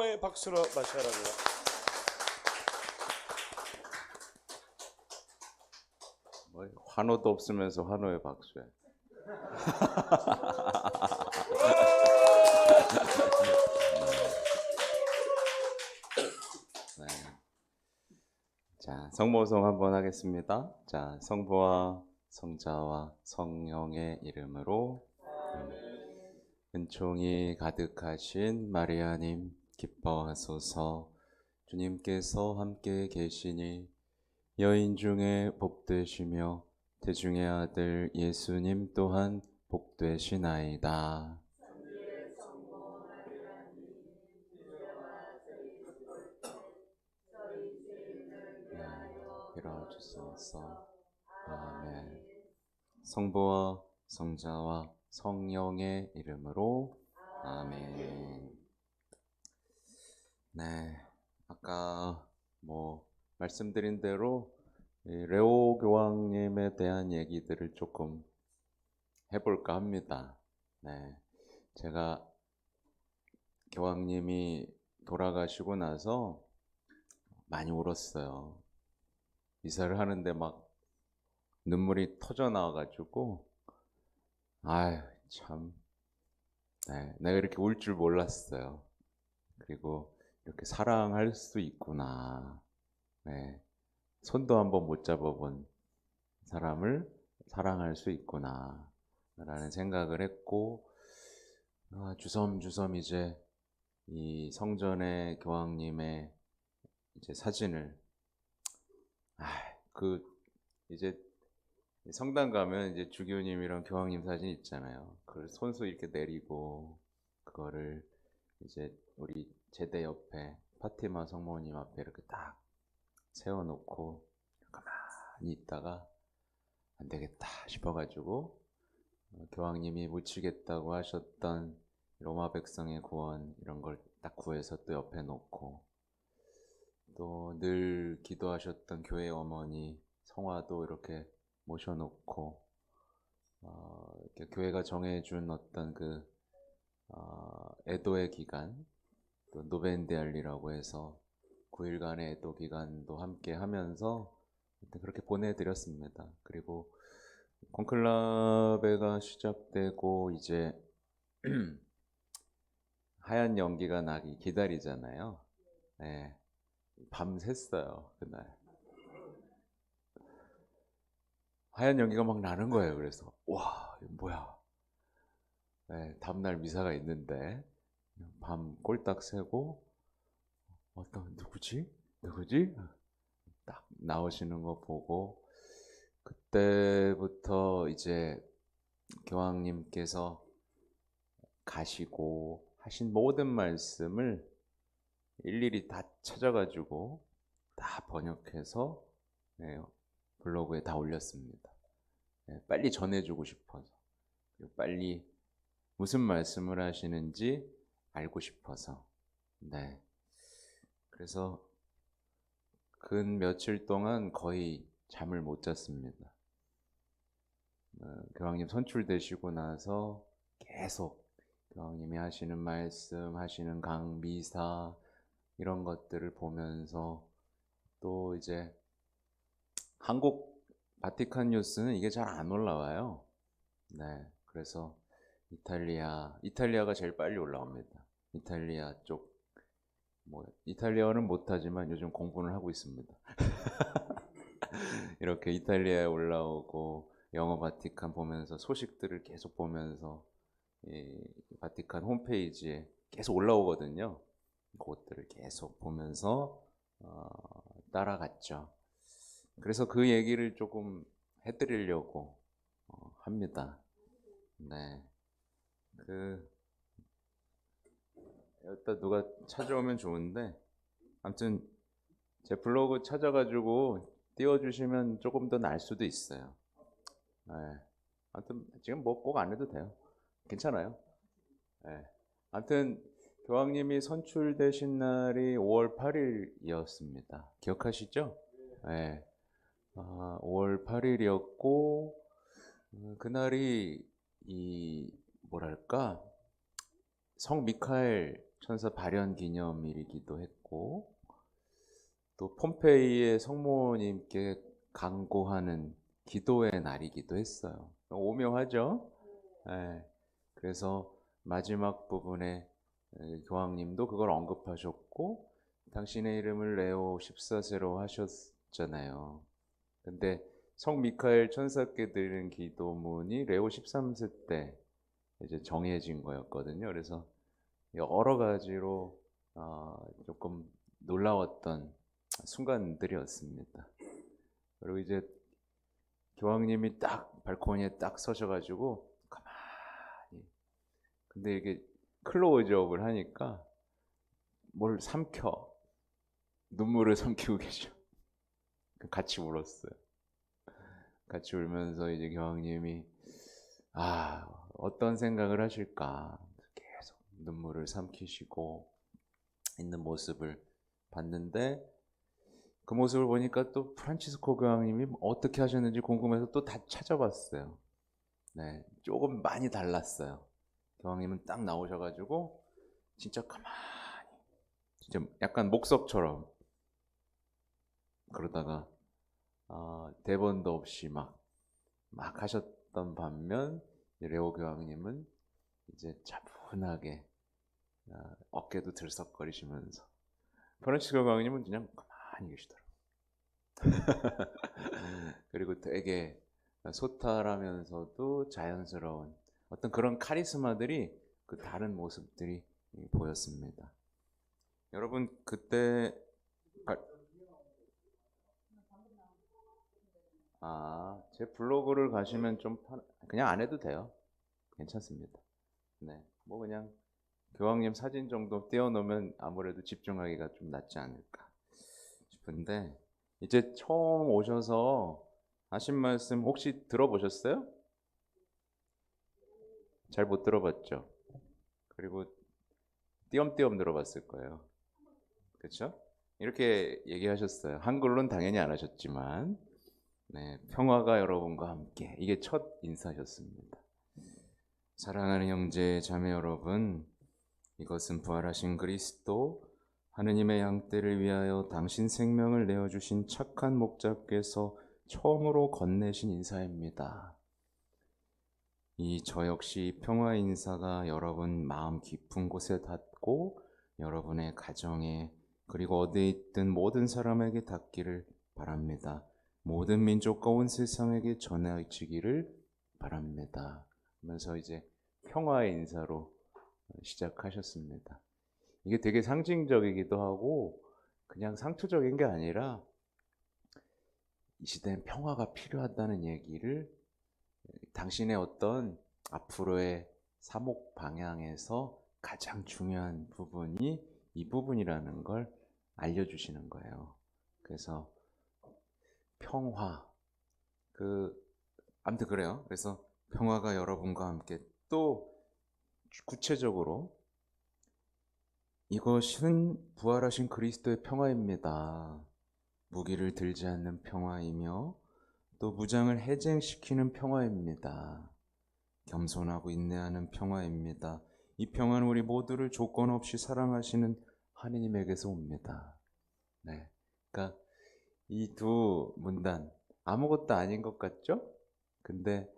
환호의 박수로 맞이하라고요. 뭐 환호도 없으면서 환호의 박수야. 네. 자, 성모송 한번 하겠습니다. 자, 성부와 성자와 성령의 이름으로 은총이 가득하신 마리아님 기뻐하소서. 주님께서 함께 계시니 여인 중에 복되시며 태중의 아들 예수님 또한 복되시나이다. 빌어주소서. 아멘. 성부와 성자와 성령의 이름으로 아멘. 네, 아까 말씀드린 대로 레오 교황님에 대한 얘기들을 조금 해볼까 합니다. 네, 제가 교황님이 돌아가시고 나서 많이 울었어요. 미사를 하는데 막 눈물이 터져 나와가지고 참, 네, 내가 이렇게 울 줄 몰랐어요. 그리고 이렇게 사랑할 수 있구나. 네, 손도 한번 못 잡아본 사람을 사랑할 수 있구나 라는 생각을 했고, 주섬주섬 이제 이 성전의 교황님의 이제 사진을 이제 성당 가면 이제 주교님이랑 교황님 사진 있잖아요. 그걸 손수 이렇게 내리고 그거를 이제 우리 제대 옆에 파티마 성모님 앞에 이렇게 딱 세워놓고 가만히 있다가 안 되겠다 싶어가지고 교황님이 묻히겠다고 하셨던 로마 백성의 구원 이런 걸 딱 구해서 또 옆에 놓고, 또 늘 기도하셨던 교회 어머니 성화도 이렇게 모셔놓고, 이렇게 교회가 정해준 어떤 애도의 기간, 또 노벤데알리라고 해서 9일간의 애도 기간도 함께 하면서 그렇게 보내드렸습니다. 그리고 콘클라베가 시작되고 이제 하얀 연기가 나기 기다리잖아요. 네, 밤샜어요 그날. 하얀 연기가 막 나는 거예요. 그래서 와, 이거 뭐야. 네, 다음날 미사가 있는데 밤 꼴딱 새고 누구지? 누구지? 딱 나오시는 거 보고, 그때부터 이제 교황님께서 가시고 하신 모든 말씀을 일일이 다 찾아가지고 다 번역해서 블로그에 다 올렸습니다. 빨리 전해주고 싶어서, 빨리 무슨 말씀을 하시는지 알고 싶어서. 네. 그래서 근 며칠 동안 거의 잠을 못 잤습니다. 교황님 선출되시고 나서 계속 교황님이 하시는 말씀, 하시는 강미사 이런 것들을 보면서, 또 이제 한국 바티칸 뉴스는 이게 잘 안 올라와요. 네, 그래서 이탈리아가 제일 빨리 올라옵니다. 이탈리아 쪽, 이탈리아어는 못하지만 요즘 공부를 하고 있습니다. 이렇게 이탈리아에 올라오고 영어 바티칸 보면서 소식들을 계속 보면서 이 바티칸 홈페이지에 계속 올라오거든요. 그것들을 계속 보면서 따라갔죠. 그래서 그 얘기를 조금 해드리려고 합니다. 네, 여기다 누가 찾아오면 좋은데, 아무튼 제 블로그 찾아가지고 띄워주시면 조금 더 나을 수도 있어요. 네. 아무튼 지금 꼭 안 해도 돼요. 괜찮아요. 네. 아무튼 교황님이 선출되신 날이 5월 8일이었습니다. 기억하시죠? 네. 5월 8일이었고, 그날이 뭐랄까, 성 미카엘 천사 발현 기념일이기도 했고, 또 폼페이의 성모님께 강구하는 기도의 날이기도 했어요. 오묘하죠? 예. 그래서 마지막 부분에 교황님도 그걸 언급하셨고, 당신의 이름을 레오 14세로 하셨잖아요. 근데 성 미카엘 천사께 드리는 기도문이 레오 13세 때 이제 정해진 거였거든요. 그래서 여러 가지로 조금 놀라웠던 순간들이었습니다. 그리고 이제 교황님이 딱 발코니에 딱 서셔가지고 가만히, 근데 이게 클로즈업을 하니까 뭘 삼켜, 눈물을 삼키고 계셔. 같이 울었어요. 같이 울면서 이제 교황님이 어떤 생각을 하실까 계속 눈물을 삼키시고 있는 모습을 봤는데, 그 모습을 보니까 또 프란치스코 교황님이 어떻게 하셨는지 궁금해서 또 다 찾아봤어요. 네, 조금 많이 달랐어요. 교황님은 딱 나오셔가지고 진짜 가만히, 진짜 약간 목석처럼 그러다가 대본도 없이 막 하셨던 반면, 레오 교황님은 이제 차분하게 어깨도 들썩거리시면서, 프란치스코 교황님은 그냥 가만히 계시더라고요. 그리고 되게 소탈하면서도 자연스러운 어떤 그런 카리스마들이, 그 다른 모습들이 보였습니다. 여러분 그때 제 블로그를 가시면 좀 그냥 안 해도 돼요. 괜찮습니다. 네, 뭐 그냥 교황님 사진 정도 띄워놓으면 아무래도 집중하기가 좀 낫지 않을까 싶은데, 이제 처음 오셔서 하신 말씀 혹시 들어보셨어요? 잘 못 들어봤죠? 그리고 띄엄띄엄 들어봤을 거예요. 그렇죠? 이렇게 얘기하셨어요. 한글로는 당연히 안 하셨지만, 네, 평화가 여러분과 함께, 이게 첫 인사셨습니다. 사랑하는 형제 자매 여러분, 이것은 부활하신 그리스도, 하느님의 양떼를 위하여 당신 생명을 내어주신 착한 목자께서 처음으로 건네신 인사입니다. 저 역시 평화 인사가 여러분 마음 깊은 곳에 닿고 여러분의 가정에, 그리고 어디에 있든 모든 사람에게 닿기를 바랍니다. 모든 민족과 온 세상에게 전해지기를 바랍니다. 하면서 이제 평화의 인사로 시작하셨습니다. 이게 되게 상징적이기도 하고 그냥 상투적인 게 아니라 이 시대엔 평화가 필요하다는 얘기를, 당신의 어떤 앞으로의 사목 방향에서 가장 중요한 부분이 이 부분이라는 걸 알려주시는 거예요. 그래서 평화, 아무튼 그래요. 그래서 평화가 여러분과 함께, 또 구체적으로 이것은 부활하신 그리스도의 평화입니다. 무기를 들지 않는 평화이며 또 무장을 해쟁시키는 평화입니다. 겸손하고 인내하는 평화입니다. 이 평화는 우리 모두를 조건 없이 사랑하시는 하느님에게서 옵니다. 네, 그러니까 이 두 문단 아무것도 아닌 것 같죠? 근데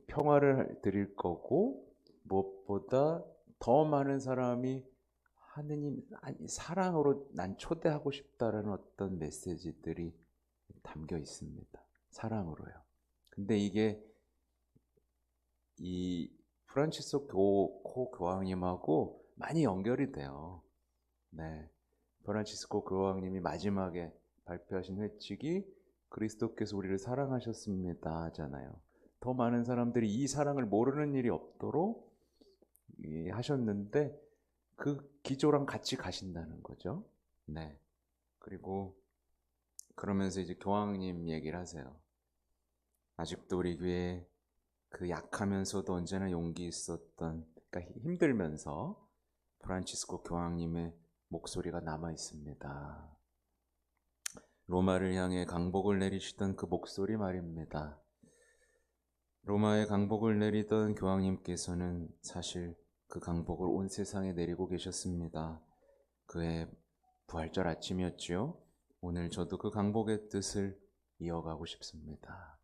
평화를 드릴 거고, 무엇보다 더 많은 사람이 하느님 사랑으로 난 초대하고 싶다라는 어떤 메시지들이 담겨 있습니다. 사랑으로요. 근데 이게 이 프란치스코 교황님하고 많이 연결이 돼요. 네, 프란치스코 교황님이 마지막에 발표하신 회칙이 그리스도께서 우리를 사랑하셨습니다 하잖아요. 더 많은 사람들이 이 사랑을 모르는 일이 없도록 하셨는데, 그 기조랑 같이 가신다는 거죠. 네. 그리고 그러면서 이제 교황님 얘기를 하세요. 아직도 우리 교회에 그 약하면서도 언제나 용기 있었던, 그러니까 힘들면서 프란치스코 교황님의 목소리가 남아 있습니다. 로마를 향해 강복을 내리시던 그 목소리 말입니다. 로마에 강복을 내리던 교황님께서는 사실 그 강복을 온 세상에 내리고 계셨습니다. 그의 부활절 아침이었지요. 오늘 저도 그 강복의 뜻을 이어가고 싶습니다.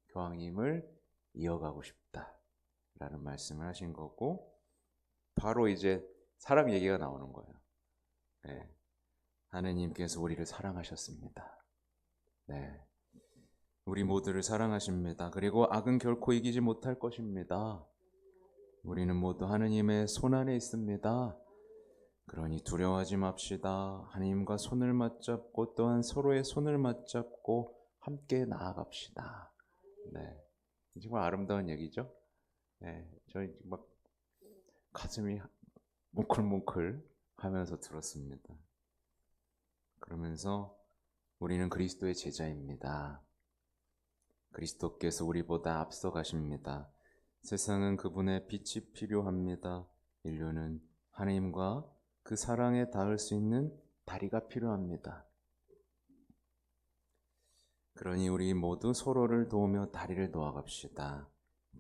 교황님을 이어가고 싶다라는 말씀을 하신 거고, 바로 이제 사랑 얘기가 나오는 거예요. 네. 하느님께서 우리를 사랑하셨습니다. 네. 우리 모두를 사랑하십니다. 그리고 악은 결코 이기지 못할 것입니다. 우리는 모두 하느님의 손 안에 있습니다. 그러니 두려워하지 맙시다. 하느님과 손을 맞잡고 또한 서로의 손을 맞잡고 함께 나아갑시다. 네, 정말 아름다운 얘기죠. 네, 저희 막 가슴이 뭉클뭉클 하면서 들었습니다. 그러면서 우리는 그리스도의 제자입니다. 그리스도께서 우리보다 앞서 가십니다. 세상은 그분의 빛이 필요합니다. 인류는 하나님과 그 사랑에 닿을 수 있는 다리가 필요합니다. 그러니 우리 모두 서로를 도우며 다리를 놓아갑시다.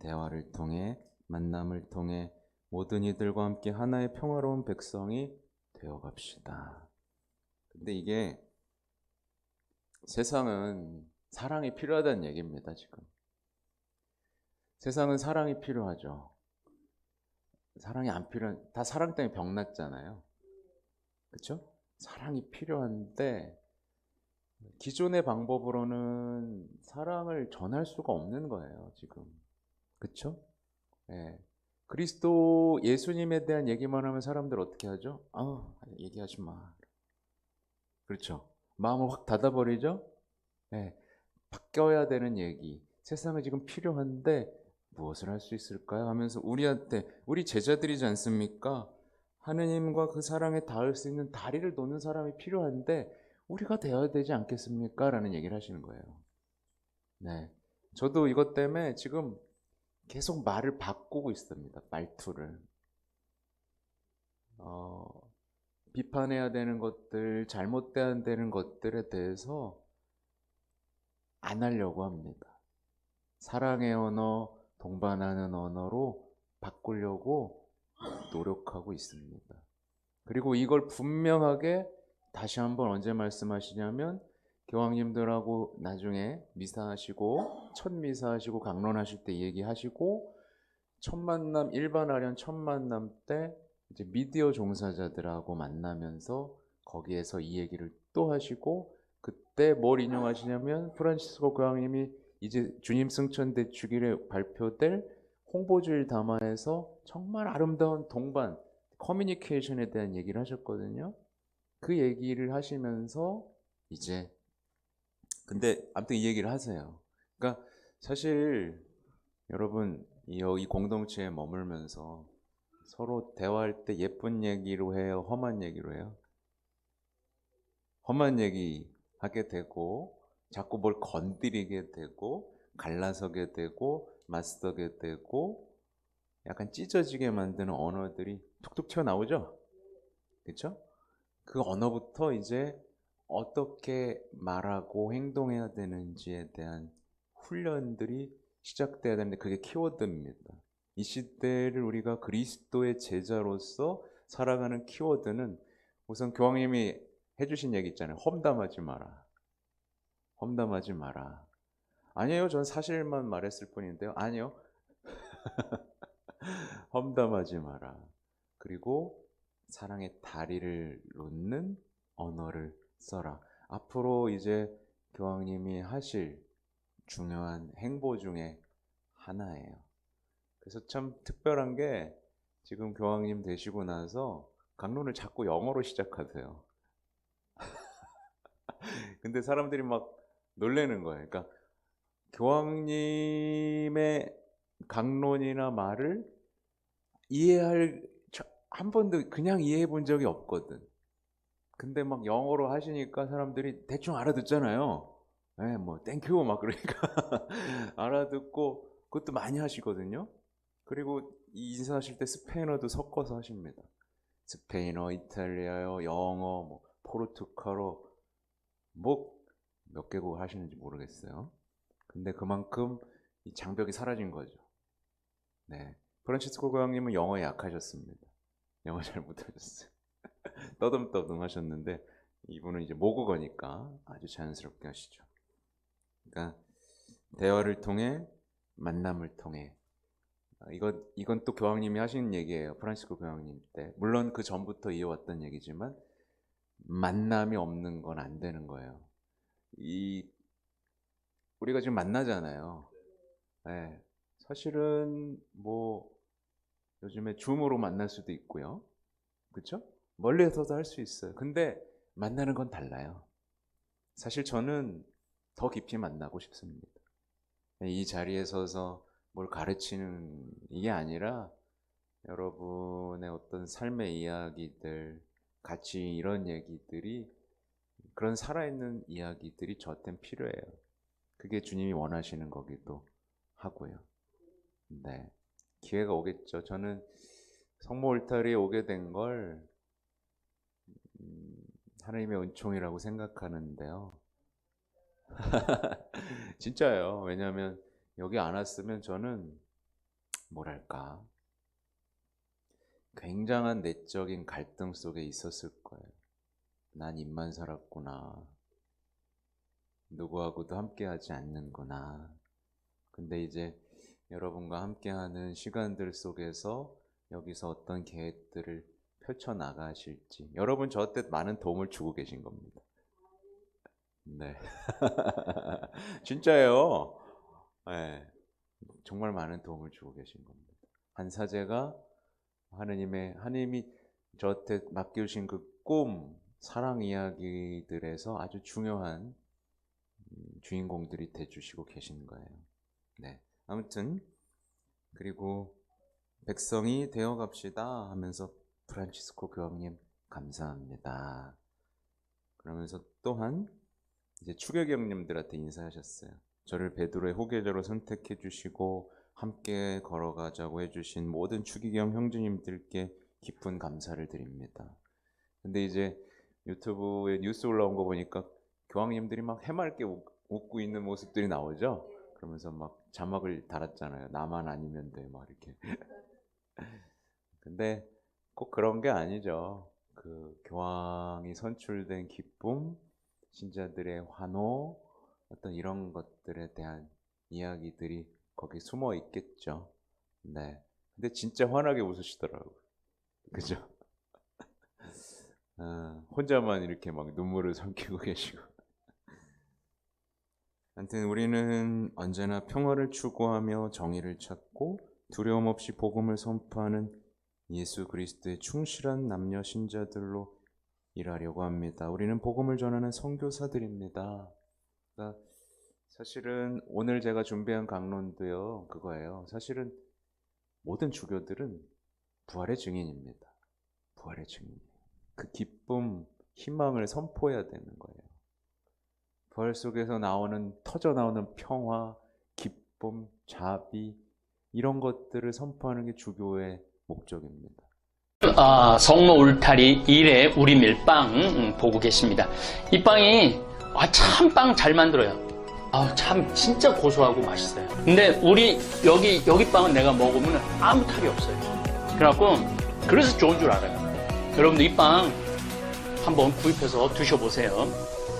대화를 통해, 만남을 통해 모든 이들과 함께 하나의 평화로운 백성이 되어갑시다. 근데 이게 세상은 사랑이 필요하다는 얘기입니다. 지금 세상은 사랑이 필요하죠. 사랑이 안 필요한, 다 사랑 때문에 병났잖아요. 그렇죠? 사랑이 필요한데 기존의 방법으로는 사랑을 전할 수가 없는 거예요. 지금 그렇죠? 예. 그리스도 예수님에 대한 얘기만 하면 사람들 어떻게 하죠? 얘기하지 마. 그렇죠? 마음을 확 닫아버리죠? 예. 바뀌어야 되는 얘기. 세상에 지금 필요한데 무엇을 할 수 있을까요? 하면서 우리한테, 우리 제자들이지 않습니까? 하느님과 그 사랑에 닿을 수 있는 다리를 놓는 사람이 필요한데 우리가 되어야 되지 않겠습니까? 라는 얘기를 하시는 거예요. 네. 저도 이것 때문에 지금 계속 말을 바꾸고 있습니다. 말투를. 비판해야 되는 것들, 잘못돼야 되는 것들에 대해서 안 하려고 합니다. 사랑의 언어, 동반하는 언어로 바꾸려고 노력하고 있습니다. 그리고 이걸 분명하게 다시 한번 언제 말씀하시냐면 교황님들하고 나중에 미사하시고 첫 미사하시고 강론하실 때 얘기하시고 첫 만남 일반 아련 첫 만남 때 이제 미디어 종사자들하고 만나면서 거기에서 이 얘기를 또 하시고 그때 뭘 인용하시냐면 프란치스코 교황님이 이제 주님 승천대 주길에 발표될 홍보주일 담화에서 정말 아름다운 동반 커뮤니케이션에 대한 얘기를 하셨거든요. 그 얘기를 하시면서 이제 근데 아무튼 이 얘기를 하세요. 그러니까 사실 여러분 이 공동체에 머물면서 서로 대화할 때 예쁜 얘기로 해요, 험한 얘기로 해요? 험한 얘기 하게 되고 자꾸 뭘 건드리게 되고 갈라서게 되고 맞서게 되고 약간 찢어지게 만드는 언어들이 툭툭 튀어나오죠? 그렇죠? 그 언어부터 이제 어떻게 말하고 행동해야 되는지에 대한 훈련들이 시작돼야 되는데 그게 키워드입니다. 이 시대를 우리가 그리스도의 제자로서 살아가는 키워드는 우선 교황님이 해주신 얘기 있잖아요. 험담하지 마라. 험담하지 마라. 아니에요. 전 사실만 말했을 뿐인데요. 아니요. 험담하지 마라. 그리고 사랑의 다리를 놓는 언어를 써라. 앞으로 이제 교황님이 하실 중요한 행보 중에 하나예요. 그래서 참 특별한 게 지금 교황님 되시고 나서 강론을 자꾸 영어로 시작하세요. 근데 사람들이 막 놀래는 거예요. 그러니까 교황님의 강론이나 말을 이해할 한 번도 그냥 이해해 본 적이 없거든. 근데 막 영어로 하시니까 사람들이 대충 알아듣잖아요. 네, 뭐 땡큐 막 그러니까 알아듣고 그것도 많이 하시거든요. 그리고 인사하실 때 스페인어도 섞어서 하십니다. 스페인어, 이탈리아어, 영어, 뭐 포르투갈어 뭐 몇 개국 하시는지 모르겠어요. 근데 그만큼 이 장벽이 사라진 거죠. 네, 프란치스코 교황님은 영어에 약하셨습니다. 영어 잘 못하셨어요. 떠듬떠듬 하셨는데 이분은 이제 모국어니까 아주 자연스럽게 하시죠. 그러니까 대화를 통해 만남을 통해 이건 또 교황님이 하시는 얘기예요. 프란치스코 교황님 때. 물론 그 전부터 이어왔던 얘기지만 만남이 없는 건 안 되는 거예요. 우리가 지금 만나잖아요. 네. 사실은 뭐 요즘에 줌으로 만날 수도 있고요. 그렇죠? 멀리서도 할 수 있어요. 근데 만나는 건 달라요. 사실 저는 더 깊이 만나고 싶습니다. 이 자리에 서서 뭘 가르치는 이게 아니라 여러분의 어떤 삶의 이야기들, 같이 이런 얘기들이, 그런 살아있는 이야기들이 저한테는 필요해요. 그게 주님이 원하시는 거기도 하고요. 네, 기회가 오겠죠. 저는 성모 울타리에 오게 된 걸 하나님의 은총이라고 생각하는데요. 진짜예요. 왜냐하면 여기 안 왔으면 저는 뭐랄까 굉장한 내적인 갈등 속에 있었을 거예요. 난 입만 살았구나. 누구하고도 함께하지 않는구나. 근데 이제 여러분과 함께하는 시간들 속에서 여기서 어떤 계획들을 펼쳐나가실지, 여러분 저한테 많은 도움을 주고 계신 겁니다. 네. 진짜예요. 네. 정말 많은 도움을 주고 계신 겁니다. 한 사제가 하나님이 저한테 맡겨주신 그 꿈, 사랑 이야기들에서 아주 중요한 주인공들이 돼주시고 계신 거예요. 네. 아무튼 그리고 백성이 되어 갑시다 하면서 프란치스코 교황님 감사합니다. 그러면서 또한 이제 추계경님들한테 인사하셨어요. 저를 베드로의 후계자로 선택해 주시고 함께 걸어가자고 해주신 모든 추기경 형제님들께 깊은 감사를 드립니다. 근데 이제 유튜브에 뉴스 올라온 거 보니까 교황님들이 막 해맑게 웃고 있는 모습들이 나오죠. 그러면서 막 자막을 달았잖아요. 나만 아니면 돼, 막 이렇게. 근데 꼭 그런 게 아니죠. 그 교황이 선출된 기쁨, 신자들의 환호, 어떤 이런 것들에 대한 이야기들이 거기 숨어 있겠죠. 네. 근데 진짜 환하게 웃으시더라고요. 그죠? 혼자만 이렇게 막 눈물을 삼키고 계시고. 아무튼 우리는 언제나 평화를 추구하며 정의를 찾고 두려움 없이 복음을 선포하는 예수 그리스도의 충실한 남녀 신자들로 일하려고 합니다. 우리는 복음을 전하는 선교사들입니다. 그러니까 사실은 오늘 제가 준비한 강론도요, 그거예요. 사실은 모든 주교들은 부활의 증인입니다. 부활의 증인. 그 기쁨, 희망을 선포해야 되는 거예요. 부활 속에서 터져 나오는 평화, 기쁨, 자비, 이런 것들을 선포하는 게 주교의 목적입니다. 성모 울타리 1회 우리 밀빵 보고 계십니다. 이 빵이 참 빵 잘 만들어요. 참 진짜 고소하고 맛있어요. 근데 우리 여기 빵은 내가 먹으면 아무 탈이 없어요. 그래갖고 그래서 좋은 줄 알아요. 여러분들 이 빵 한번 구입해서 드셔보세요.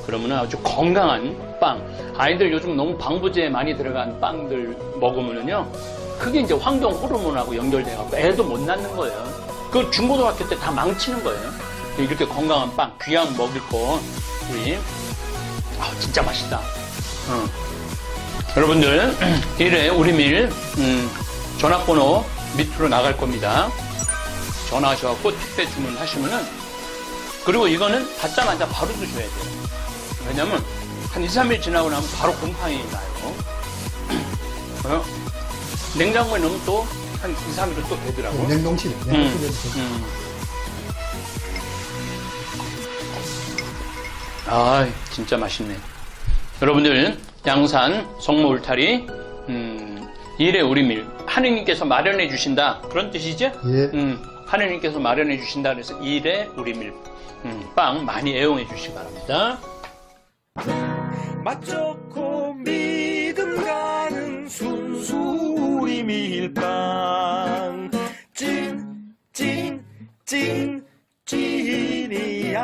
그러면 아주 건강한 빵. 아이들 요즘 너무 방부제 많이 들어간 빵들 먹으면요, 그게 이제 환경 호르몬하고 연결돼갖고 애도 못 낳는 거예요. 그 중고등학교 때 다 망치는 거예요. 이렇게 건강한 빵, 귀한 먹을 거, 우리 진짜 맛있다. 여러분들 1회 우리 밀 전화번호 밑으로 나갈 겁니다. 전화하셔갖고 택배 주문하시면은, 그리고 이거는 받자마자 바로 드셔야 돼요. 왜냐면 한 2, 3일 지나고 나면 바로 곰팡이 나요. 냉장고에 넣으면 또 한 2, 3일은 또 되더라고. 냉동실에. 진짜 맛있네. 여러분들 양산 성모 울타리 1회 우리 밀 하느님께서 마련해 주신다, 그런 뜻이죠? 예. 하느님께서 마련해 주신다 그래서 1회 우리 밀 빵 많이 애용해 주시기 바랍니다. 맛 좋고 믿음 가는 순수 우리 밀빵. 찐이야.